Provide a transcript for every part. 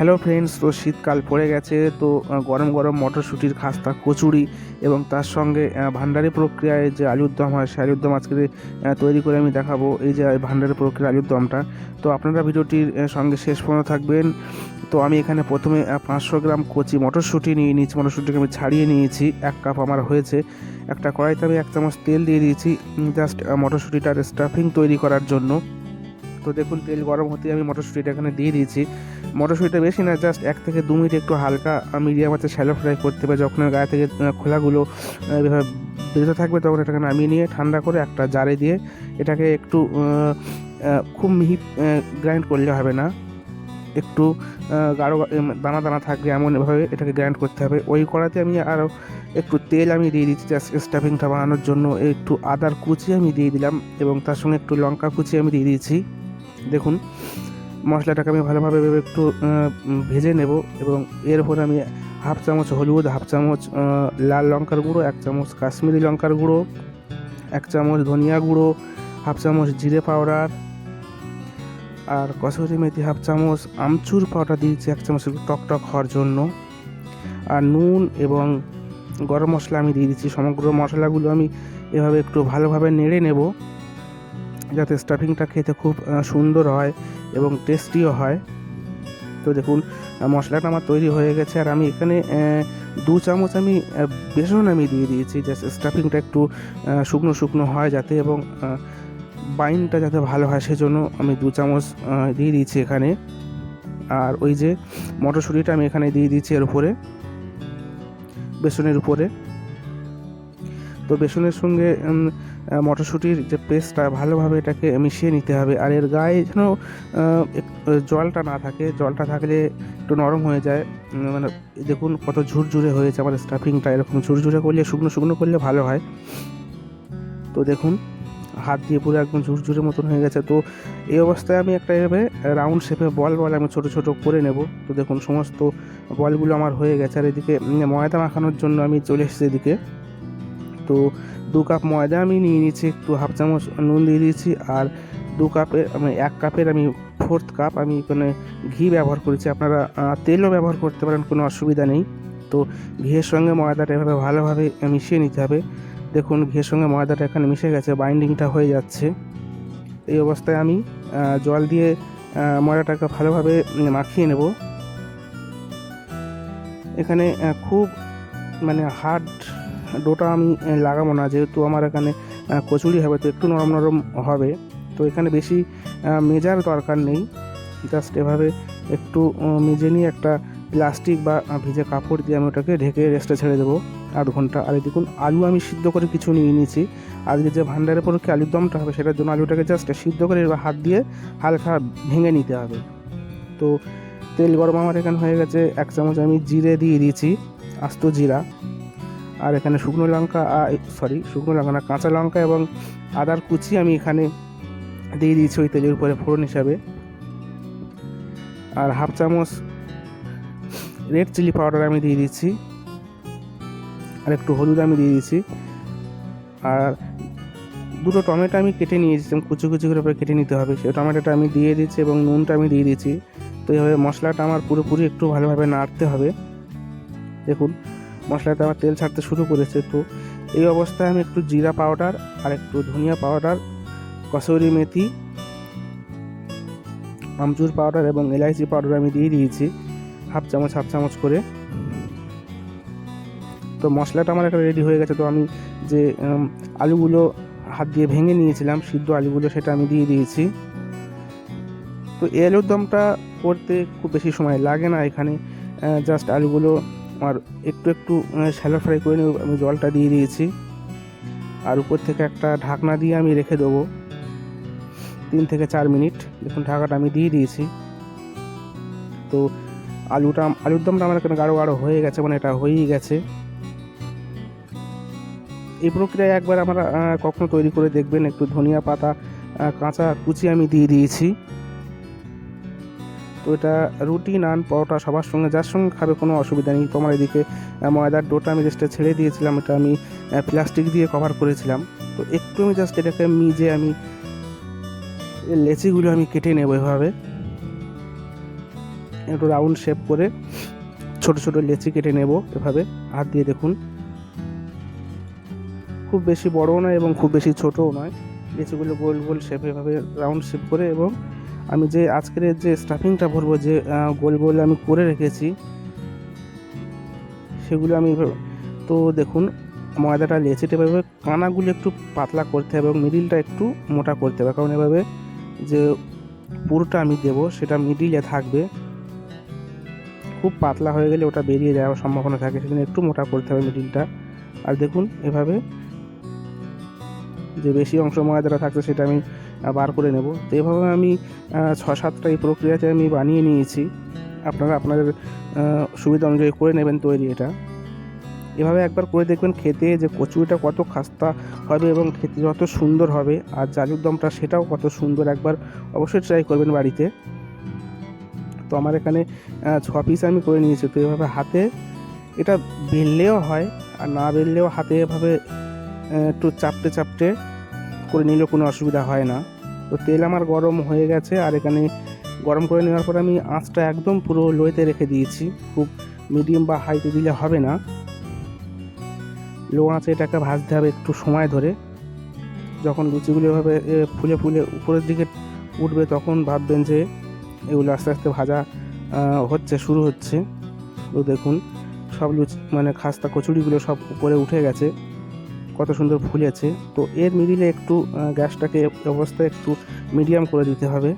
Hello friends, তো শীতকাল পড়ে গেছে। তো গরম গরম মটরশুঁটির খাস্তা, কচুরি এবং তার সঙ্গে ভান্ডারি প্রক্রিয়ায় যে আলুর দম হয়, সেই আলুর দম আজকে তৈরি করে আমি দেখাবো। এই যে ভান্ডারি প্রক্রিয়া আলুর দমটা, তো আপনারা ভিডিওটির সঙ্গে শেষ পর্যন্ত থাকবেন। তো আমি এখানে প্রথমে 500 গ্রাম কচি মটরশুঁটি নিয়ে নিয়েছি। মটরশুঁটিকে আমি ছাড়িয়ে নিয়েছি, 1 কাপ আমার হয়েছে। একটা কড়াইতে আমি 1 চামচ তেল দিয়ে দিয়েছি, জাস্ট মটরশুঁটিটার স্টাফিং তৈরি করার জন্য। তো দেখুন, তেল গরম হতে আমি মটরশুঁটিটা এখানে দিয়ে দিয়েছি। মটরশুঁটিটা বেশি না, জাস্ট 1 থেকে 2 মিনিট একটু হালকা মিডিয়াম আছে শ্যালো ফ্রাই করতে হবে। যখন গায়ে থেকে খোলাগুলো এভাবে বেরোতে থাকবে, তখন এটাকে নামিয়ে নিয়ে ঠান্ডা করে একটা জারে দিয়ে এটাকে একটু খুব মিহি গ্রাইন্ড করলে হবে না, একটু গাঢ় দানা দানা থাকবে এমনভাবে এটাকে গ্রাইন্ড করতে হবে। ওই কড়াতে আমি আরও একটু তেল আমি দিয়ে দিচ্ছি জাস্ট স্টাফিংটা বানানোর জন্য। একটু আদার কুচি আমি দিয়ে দিলাম এবং তার সঙ্গে একটু লঙ্কা কুচি আমি দিয়ে দিয়েছি। দেখুন, মশলাটাকে আমি ভালোভাবে একটু ভেজে নেব এবং এর উপর আমি 1/2 চামচ হলুদ, 1/2 চামচ লাল লঙ্কার গুঁড়ো, 1 চামচ কাশ্মীরি লঙ্কার গুঁড়ো, 1 চামচ ধনিয়া গুঁড়ো, 1/2 চামচ জিরে পাউডার, আর কসুরি মেথি 1/2 চামচ, আমচুর পাউডার দিয়েছি 1 চামচ একটু টক হওয়ার জন্য, আর নুন এবং গরম মশলা আমি দিয়ে দিচ্ছি। সমগ্র মশলাগুলো আমি এভাবে একটু ভালোভাবে নেড়ে নেব, যাতে স্টাফিংটা খেতে খুব সুন্দর হয় এবং টেস্টিও হয়। তো দেখুন, মশলাটা আমার তৈরি হয়ে গেছে। আর আমি এখানে 2 চামচ আমি বেসন আমি দিয়ে দিয়েছি, জাস্ট স্টাফিংটা একটু শুকনো শুকনো হয় যাতে, এবং বাইন্ডটা যাতে ভালো হয় সেজন্য আমি 2 চামচ দিয়ে দিয়েছি এখানে। আর ওই যে মটরশুঁটিটা আমি এখানে দিয়ে দিয়েছি এর উপরে, বেসনের উপরে। তো বেসনের সঙ্গে মটরশুঁটির যে পেস্টটা ভালোভাবে এটাকে মিশিয়ে নিতে হবে। আর এর গায়ে যেন জলটা না থাকে, জলটা থাকলে একটু নরম হয়ে যায়। মানে দেখুন কত ঝুরঝুরে হয়েছে আমার স্টাফিংটা। এরকম ঝুরঝুরে করলে, শুকনো শুকনো করলে ভালো হয়। তো দেখুন, হাত দিয়ে পুরো একদম ঝুরঝুরে মতন হয়ে গেছে। তো এই অবস্থায় আমি একটা এভাবে রাউন্ড শেপে বল আমি ছোটো ছোটো করে নেব। তো দেখুন, সমস্ত বলগুলো আমার হয়ে গেছে। আর এদিকে ময়দা মাখানোর জন্য আমি চলে এসেছি এদিকে। তো 2 কাপ ময়দা আমি নিয়ে নিয়েছি, একটু 1/2 চামচ নুন দিয়ে দিয়েছি, আর 2 কাপের আমি 1 কাপের আমি 4th কাপ আমি এখানে ঘি ব্যবহার করেছি। আপনারা তেলও ব্যবহার করতে পারেন, কোনো অসুবিধা নেই। তো ঘিয়ের সঙ্গে ময়দাটা এভাবে ভালোভাবে মিশিয়ে নিতে হবে। দেখুন, ঘিয়ের সঙ্গে ময়দাটা এখানে মিশে গেছে, বাইন্ডিংটা হয়ে যাচ্ছে। এই অবস্থায় আমি জল দিয়ে ময়দাটাকে ভালোভাবে মাখিয়ে নেব। এখানে খুব মানে হার্ড ডোটা আমি লাগাবো না, যেহেতু আমার এখানে কচুরি হবে, তো একটু নরম নরম হবে। তো এখানে বেশি মেজার দরকার নেই, জাস্ট এভাবে একটু মেজে নিয়ে একটা প্লাস্টিক বা ভিজে কাপড় দিয়ে আমি ওটাকে ঢেকে রেস্টে ছেড়ে দেবো 1/2 ঘন্টা। আর এই দেখুন, আলু আমি সিদ্ধ করে কিছু নিয়ে নিয়েছি। আজকে যে ভান্ডারের পরে আলুর দমটা হবে, সেটার জন্য আলুটাকে জাস্ট সিদ্ধ করে হাত দিয়ে হালকা ভেঙে নিতে হবে। তো তেল গরম আমার এখানে হয়ে গেছে। 1 চামচ আমি জিরে দিয়ে দিয়েছি, আস্ত জিরা। আর এখানে শুকনো লঙ্কা না, কাঁচা লঙ্কা এবং আদার কুচি আমি এখানে দিয়ে দিয়েছি ওই তেলের উপরে ফোড়ন হিসাবে। আর 1/2 চামচ রেড চিলি পাউডার আমি দিয়ে দিচ্ছি, আর একটু হলুদ আমি দিয়ে দিয়েছি। আর 2টো টমেটো আমি কেটে নিয়েছি, কুচি কুচি করে কেটে নিতে হবে, সেই টমেটোটা আমি দিয়ে দিচ্ছি এবং নুনটা আমি দিয়ে দিচ্ছি। তো এইভাবে মশলাটা আমার পুরোপুরি একটু ভালোভাবে নাড়তে হবে। দেখুন, মশলাটা আমার তেল ছাড়তে শুরু করেছে। তো এই অবস্থায় আমি একটু জিরা পাউডার, আর একটু ধনিয়া পাউডার, কসুরি মেথি, আমচুর পাউডার এবং এলাইচি পাউডার আমি দিয়ে দিয়েছি 1/2 চামচ করে। তো মশলাটা আমার একটা রেডি হয়ে গেছে। তো আমি যে আলুগুলো হাত দিয়ে ভেঙে নিয়েছিলাম, সিদ্ধ আলুগুলো, সেটা আমি দিয়ে দিয়েছি। তো এই আলুর দমটা করতে খুব বেশি সময় লাগে না। এখানে জাস্ট আলুগুলো আর একটু একটু শ্যালো ফ্রাই করে নিয়ে আমি জলটা দিয়ে দিয়েছি। আর উপর থেকে একটা ঢাকনা দিয়ে আমি রেখে দেবো 3 থেকে 4 মিনিট। দেখুন, ঢাকাটা আমি দিয়ে দিয়েছি। তো আলুর দমটা আমার এখানে গাঢ় গাঢ় হয়ে গেছে, মানে এটা হয়েই গেছে। এই প্রক্রিয়ায় একবার আমরা কখনো তৈরি করে দেখবেন। একটু ধনিয়া পাতা কাঁচা কুচি আমি দিয়ে দিয়েছি। তো এটা রুটি, নান, পরোটা সবার সঙ্গে, যার সঙ্গে খাবে কোনো অসুবিধা নেই। তোমার এদিকে ময়দার ডোটা আমি জাস্ট ছেড়ে দিয়েছিলাম, এটা আমি প্লাস্টিক দিয়ে কভার করেছিলাম। তো একটু আমি জাস্ট এটাকে মিজে আমি লেচিগুলো আমি কেটে নেব এভাবে। একটু রাউন্ড শেপ করে ছোট ছোট লেচি কেটে নেব এভাবে হাত দিয়ে। দেখুন খুব বেশি বড়ও নয় এবং খুব বেশি ছোটও নয়, লেচিগুলো গোল গোল শেপ এভাবে রাউন্ড শেপ করে। এবং আমি যে আজকের যে স্টাফিংটা ভরবো, যে গোল গোল আমি করে রেখেছি সেগুলো আমি তো দেখুন ময়দাটা লেচিটা এভাবে কানাগুলো একটু পাতলা করতে হবে এবং মিডিলটা একটু মোটা করতে হবে, কারণ এভাবে যে পুরোটা আমি দেবো সেটা মিডিলে থাকবে। খুব পাতলা হয়ে গেলে ওটা বেরিয়ে যাওয়ার সম্ভাবনা থাকে, সেখানে একটু মোটা করতে হবে মিডিলটা। আর দেখুন এভাবে যে বেশি অংশ ময়দাটা থাকছে সেটা আমি বার করে নেব। তো এভাবে আমি 6-7টা এই প্রক্রিয়াতে আমি বানিয়ে নিয়েছি। আপনারা আপনাদের সুবিধা অনুযায়ী করে নেবেন তৈরি এটা। এভাবে একবার করে দেখবেন খেতে যে কচুরিটা কত খাস্তা হবে এবং খেতে যত সুন্দর হবে, আর যে আলুর দমটা সেটাও কত সুন্দর। একবার অবশ্যই ট্রাই করবেন বাড়িতে। তো আমার এখানে 6 পিস আমি করে নিয়েছি। তো এভাবে হাতে এটা বেললেও হয় আর না বেললেও হাতে এভাবে একটু চাপটে চাপটে করে নিলেও কোনো অসুবিধা হয় না। তো তেল আমার গরম হয়ে গেছে, আর এখানে গরম করে নেওয়ার পর আমি আঁচটা একদম পুরো লোতে রেখে দিয়েছি। খুব মিডিয়াম বা হাইতে দিলে হবে না, লো আঁচে এটাকে ভাজতে হবে একটু সময় ধরে। যখন লুচিগুলো এভাবে ফুলে ফুলে উপরের দিকে উঠবে তখন ভাববেন যে এগুলো আস্তে আস্তে ভাজা শুরু হচ্ছে। তো দেখুন সব লুচি মানে খাস্তা কচুরিগুলো সব উপরে উঠে গেছে, কত সুন্দর ফুলেছে। তো এর মিডিলে একটু গ্যাসটাকে অবস্থায় একটু মিডিয়াম করে দিতে হবে,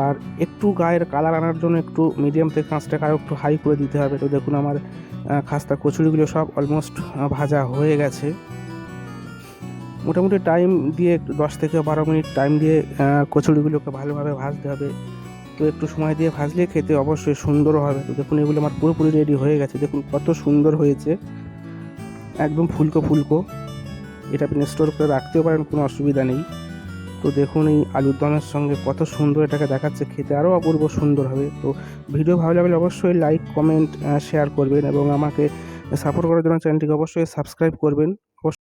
আর একটু গায়ের কালার আনার জন্য একটু মিডিয়াম থেকে আঁচটাকে আরও একটু হাই করে দিতে হবে। তো দেখুন আমার খাস্তা কচুরিগুলো সব অলমোস্ট ভাজা হয়ে গেছে। মোটামুটি টাইম দিয়ে 10 থেকে 12 মিনিট টাইম দিয়ে কচুরিগুলোকে ভালোভাবে ভাজতে হবে। তো একটু সময় দিয়ে ভাজলে খেতে অবশ্যই সুন্দর হবে। তো দেখুন এগুলো আমার পুরোপুরি রেডি হয়ে গেছে, দেখুন কত সুন্দর হয়েছে, একদম ফুলকো ফুলকো। এটা আপনি স্টোর করে রাখতেও পারেন, কোনো অসুবিধা নেই। তো দেখুন এই আলুর দমের সঙ্গে কত সুন্দর এটাকে দেখাচ্ছে, খেতে আরও অপূর্ব সুন্দর হবে। তো ভিডিও ভালো লাগলে অবশ্যই লাইক কমেন্ট শেয়ার করবেন এবং আমাকে সাপোর্ট করার জন্য চ্যানেলটিকে অবশ্যই সাবস্ক্রাইব করবেন।